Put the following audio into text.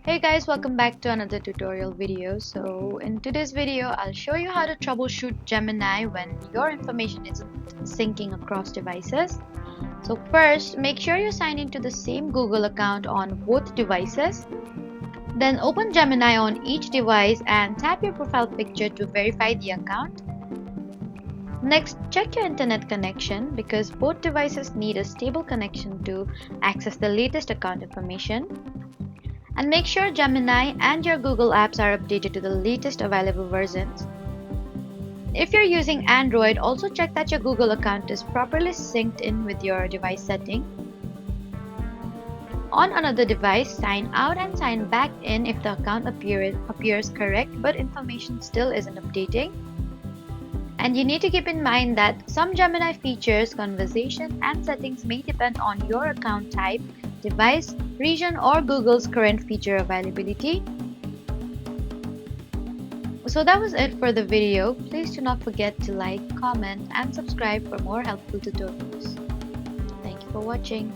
Hey guys, welcome back to another tutorial video. So in today's video, I'll show you how to troubleshoot Gemini when your information isn't syncing across devices. So first, make sure you sign into the same Google account on both devices. Then open Gemini on each device and tap your profile picture to verify the account. Next, check your internet connection because both devices need a stable connection to access the latest account information. And make sure Gemini and your Google Apps are updated to the latest available versions. If you're using Android, also check that your Google account is properly synced in with your device setting. On another device, sign out and sign back in if the account appears correct but information still isn't updating. And you need to keep in mind that some Gemini features, conversation, and settings may depend on your account type, device, region, or Google's current feature availability. So that was it for the video. Please do not forget to like, comment, and subscribe for more helpful tutorials. Thank you for watching.